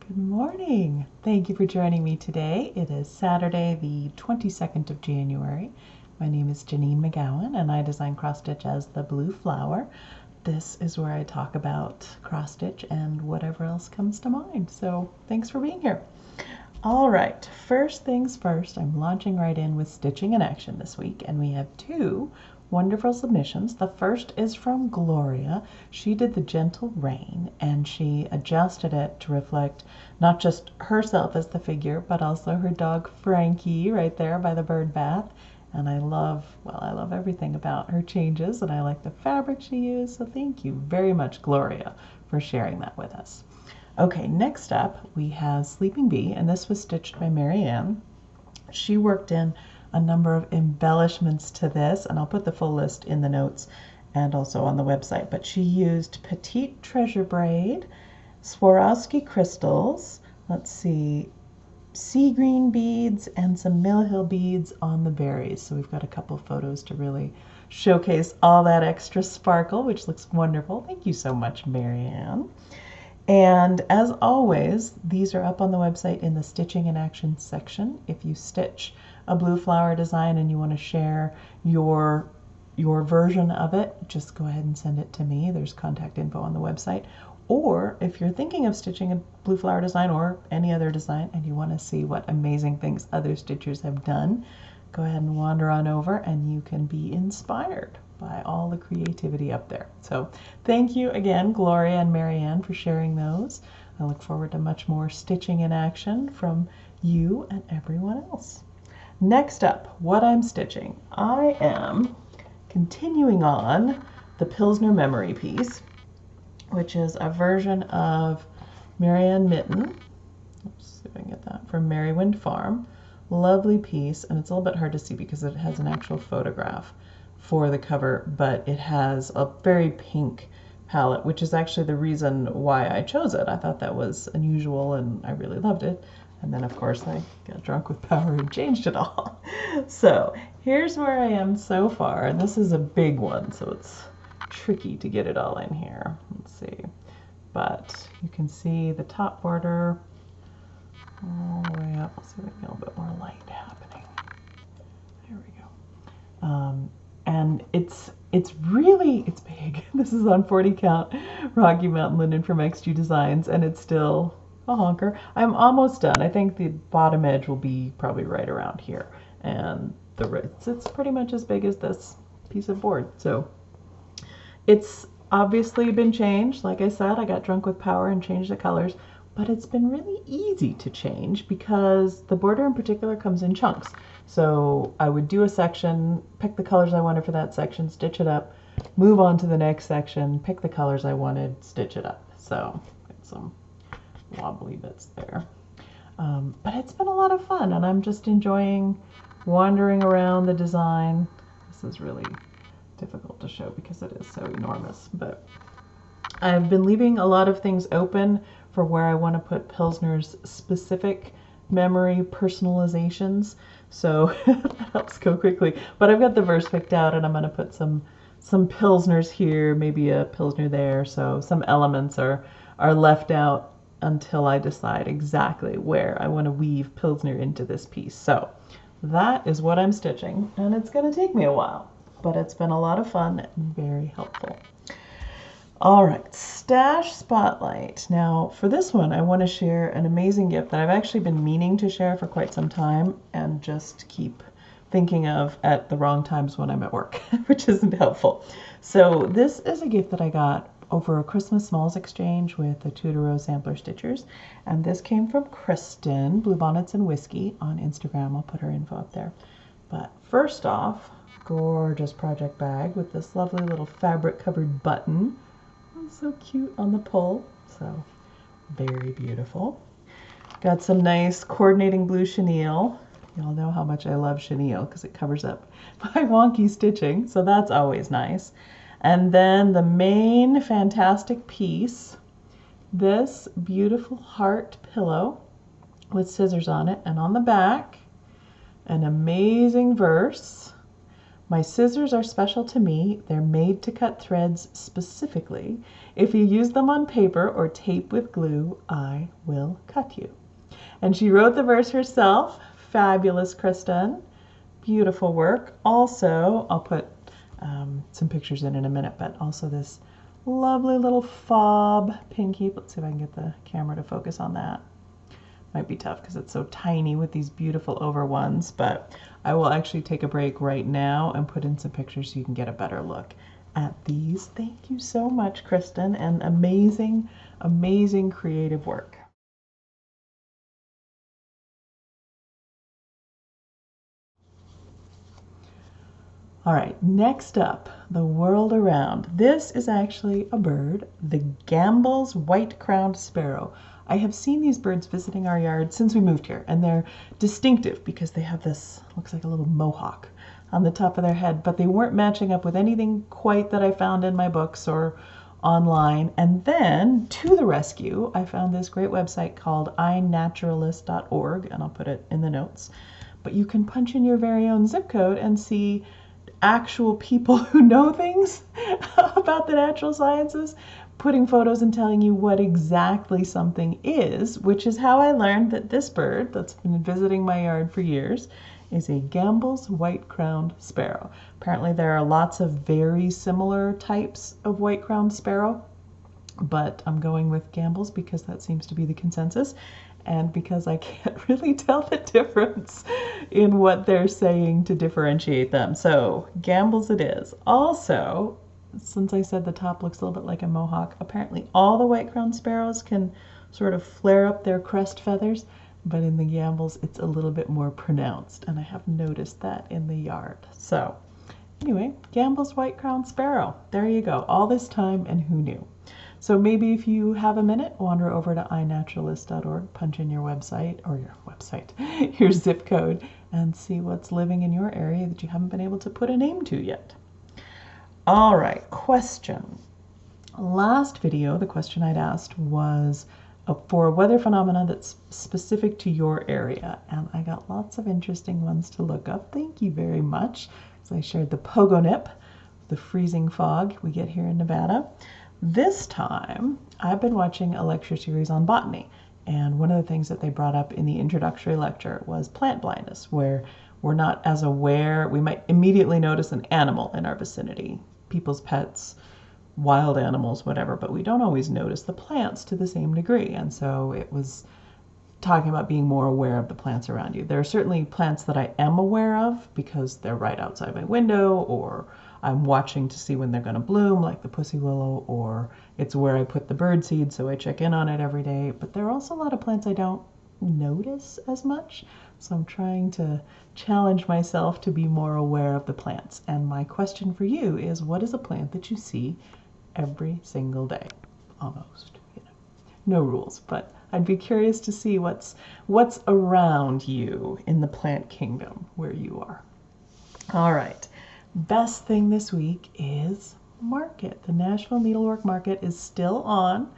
Good morning. Thank you for joining me today. It is Saturday, the 22nd of January. My name is Janine McGowan and I design cross stitch as the Blue Flower. This is where I talk about cross stitch and whatever else comes to mind. So thanks for being here. All right, first things first, I'm launching right in with Stitching in Action this week, and we have two wonderful submissions. The first is from Gloria. She did the Gentle Rain, and she adjusted it to reflect not just herself as the figure, but also her dog Frankie right there by the bird bath. And I love everything about her changes, and I like the fabric she used. So thank you very much, Gloria, for sharing that with us. Okay, next up we have Sleeping Bee, and this was stitched by Marianne. She worked in a number of embellishments to this, and I'll put the full list in the notes and also on the website. But she used petite treasure braid, Swarovski crystals, let's see, sea green beads, and some Mill Hill beads on the berries. So we've got a couple photos to really showcase all that extra sparkle, which looks wonderful. Thank you so much, Marianne. And as always, these are up on the website in the Stitching in Action section. If you stitch a blue flower design and you want to share your version of it, just go ahead and send it to me. There's contact info on the website. Or if you're thinking of stitching a blue flower design or any other design and you want to see what amazing things other stitchers have done, go ahead and wander on over and you can be inspired by all the creativity up there. So thank you again, Gloria and Marianne, for sharing those. I look forward to much more Stitching in Action from you and everyone else. Next up, what I'm stitching. I am continuing on the Pilsner Memory piece, which is a version of Marianne Mitton. Let's see if I can get that, from Merrywind Farm. Lovely piece, and it's a little bit hard to see because it has an actual photograph for the cover, but it has a very pink palette, which is actually the reason why I chose it. I thought that was unusual and I really loved it. And then of course I got drunk with power and changed it all. So here's where I am so far, and this is a big one, so it's tricky to get it all in here. Let's see. But you can see the top border all the way up. Let's see if we can get a little bit more light happening. There we go. And it's big. This is on 40 count Rocky Mountain linen from xJudesigns, and it's still a honker. I'm almost done. I think the bottom edge will be probably right around here, and it's pretty much as big as this piece of board. So it's obviously been changed. Like I said, I got drunk with power and changed the colors, but it's been really easy to change because the border in particular comes in chunks. So I would do a section, pick the colors I wanted for that section, stitch it up, move on to the next section, pick the colors I wanted, stitch it up. So got some wobbly bits there. But it's been a lot of fun, and I'm just enjoying wandering around the design. This is really difficult to show because it is so enormous, but I've been leaving a lot of things open for where I want to put Pilsner's specific memory personalizations, so that helps go quickly. But I've got the verse picked out, and I'm going to put some Pilsners here, maybe a Pilsner there, so some elements are left out until I decide exactly where I want to weave Pilsner into this piece. So that is what I'm stitching, and it's going to take me a while, but it's been a lot of fun and very helpful. All right, Stash Spotlight. Now for this one, I want to share an amazing gift that I've actually been meaning to share for quite some time and just keep thinking of at the wrong times when I'm at work, which isn't helpful. So this is a gift that I got over a Christmas Smalls exchange with the Tudor Sampler Stitchers, and this came from Kristen, Bluebonnets and Whiskey, on Instagram. I'll put her info up there. But first off, gorgeous project bag with this lovely little fabric covered button. So cute on the pull, so very beautiful. Got some nice coordinating blue chenille. Y'all know how much I love chenille because it covers up my wonky stitching, so that's always nice. And then the main fantastic piece, this beautiful heart pillow with scissors on it, and on the back an amazing verse My scissors are special to me. They're made to cut threads specifically. If you use them on paper or tape with glue, I will cut you. And she wrote the verse herself. Fabulous, Kristen. Beautiful work. Also, I'll put some pictures in a minute, but also this lovely little fob pinky. Let's see if I can get the camera to focus on that. Might be tough because it's so tiny with these beautiful over ones, but I will actually take a break right now and put in some pictures so you can get a better look at these. Thank you so much, Kristen, and amazing, amazing creative work. All right, next up, the world around. This is actually a bird, the Gambel's white-crowned sparrow. I have seen these birds visiting our yard since we moved here, and they're distinctive because they have this, looks like a little mohawk on the top of their head, but they weren't matching up with anything quite that I found in my books or online. And then, to the rescue, I found this great website called inaturalist.org, and I'll put it in the notes. But you can punch in your very own zip code and see actual people who know things about the natural sciences putting photos and telling you what exactly something is, which is how I learned that this bird that's been visiting my yard for years is a Gambel's white-crowned sparrow. Apparently there are lots of very similar types of white-crowned sparrow, but I'm going with Gambel's because that seems to be the consensus, and because I can't really tell the difference in what they're saying to differentiate them. So Gambel's it is. Also, since I said the top looks a little bit like a mohawk, apparently all the white-crowned sparrows can sort of flare up their crest feathers, but in the Gambel's it's a little bit more pronounced, and I have noticed that in the yard. So anyway, Gambel's white-crowned sparrow. There you go. All this time, and who knew? So maybe if you have a minute, wander over to inaturalist.org, punch in your website, your zip code, and see what's living in your area that you haven't been able to put a name to yet. All right, question. Last video, the question I'd asked was for a weather phenomena that's specific to your area, and I got lots of interesting ones to look up. Thank you very much. So I shared the pogonip, the freezing fog we get here in Nevada. This time, I've been watching a lecture series on botany, and one of the things that they brought up in the introductory lecture was plant blindness, where we're not as aware. We might immediately notice an animal in our vicinity, people's pets, wild animals, whatever, but we don't always notice the plants to the same degree. And so it was talking about being more aware of the plants around you. There are certainly plants that I am aware of because they're right outside my window, or I'm watching to see when they're going to bloom, like the pussy willow, or it's where I put the bird seed, so I check in on it every day. But there are also a lot of plants I don't notice as much, so I'm trying to challenge myself to be more aware of the plants. And my question for you is, what is a plant that you see every single day? Almost, no rules, but I'd be curious to see what's around you in the plant kingdom where you are. All right. Best thing this week is market. The Nashville Needlework Market is still on.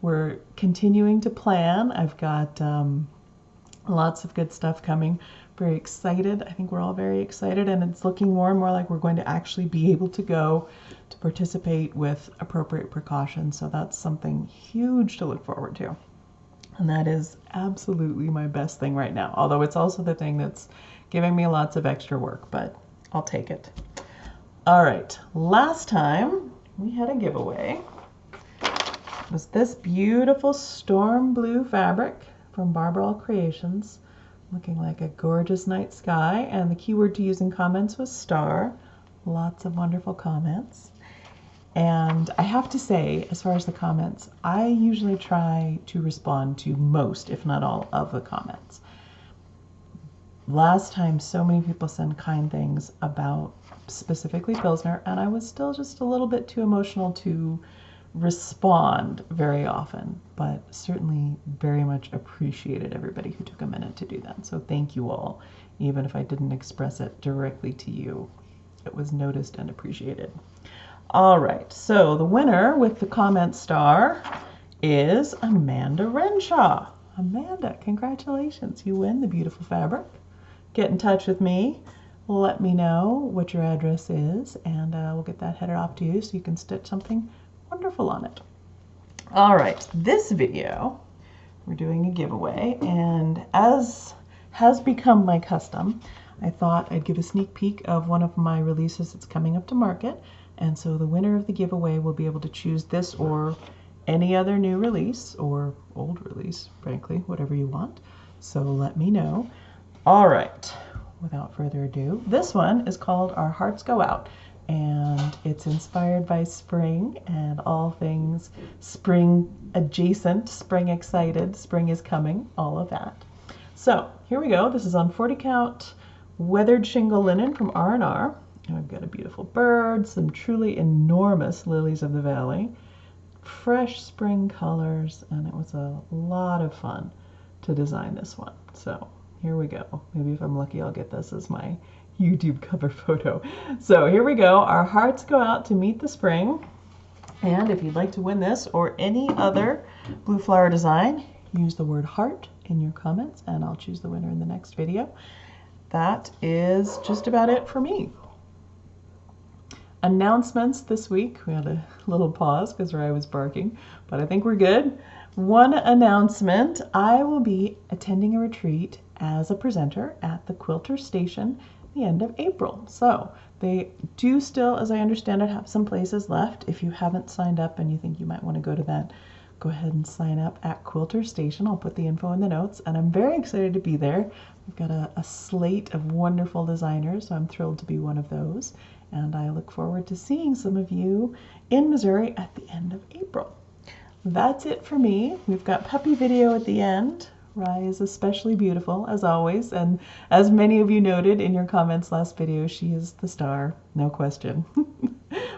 We're continuing to plan. I've got lots of good stuff coming. Very excited. I think we're all very excited, and it's looking more and more like we're going to actually be able to go to participate with appropriate precautions. So that's something huge to look forward to. And that is absolutely my best thing right now. Although it's also the thing that's giving me lots of extra work, but I'll take it. All right, last time we had a giveaway. It was this beautiful storm blue fabric from Barbaral Creations, looking like a gorgeous night sky, and the keyword to use in comments was star. Lots of wonderful comments. And I have to say, as far as the comments, I usually try to respond to most, if not all, of the comments. Last time, so many people sent kind things about specifically Pilsner, and I was still just a little bit too emotional to respond very often, but certainly very much appreciated everybody who took a minute to do that. So thank you all, even if I didn't express it directly to you. It was noticed and appreciated. All right, so the winner with the comment star is Amanda Renshaw. Amanda, congratulations. You win the beautiful fabric. Get in touch with me let me know what your address is, and we'll get that headed off to you so you can stitch something wonderful on it. All right, this video, we're doing a giveaway, and as has become my custom, I thought I'd give a sneak peek of one of my releases that's coming up to market, and so the winner of the giveaway will be able to choose this or any other new release, or old release, frankly, whatever you want. So let me know. All right, without further ado, this one is called Our Hearts Go Out, and it's inspired by spring and all things spring adjacent, spring excited, spring is coming, all of that. So here we go. This is on 40 count weathered shingle linen from R&R. And we've got a beautiful bird, some truly enormous lilies of the valley, fresh spring colors, and it was a lot of fun to design this one. So here we go. Maybe if I'm lucky, I'll get this as my YouTube cover photo. So here we go. Our hearts go out to meet the spring. And if you'd like to win this or any other blue flower design, use the word heart in your comments and I'll choose the winner in the next video. That is just about it for me. Announcements this week. We had a little pause because Rye was barking, but I think we're good. One announcement, I will be attending a retreat as a presenter at the Quilter Station the end of April. So they do still, as I understand it, have some places left. If you haven't signed up and you think you might want to go to that, go ahead and sign up at Quilter Station. I'll put the info in the notes, and I'm very excited to be there. We've got a slate of wonderful designers, so I'm thrilled to be one of those. And I look forward to seeing some of you in Missouri at the end of April. That's it for me. We've got puppy video at the end. Rye is especially beautiful, as always, and as many of you noted in your comments last video, she is the star, no question.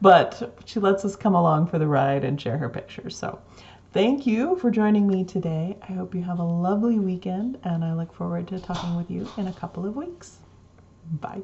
But she lets us come along for the ride and share her pictures. So thank you for joining me today. I hope you have a lovely weekend, and I look forward to talking with you in a couple of weeks. Bye.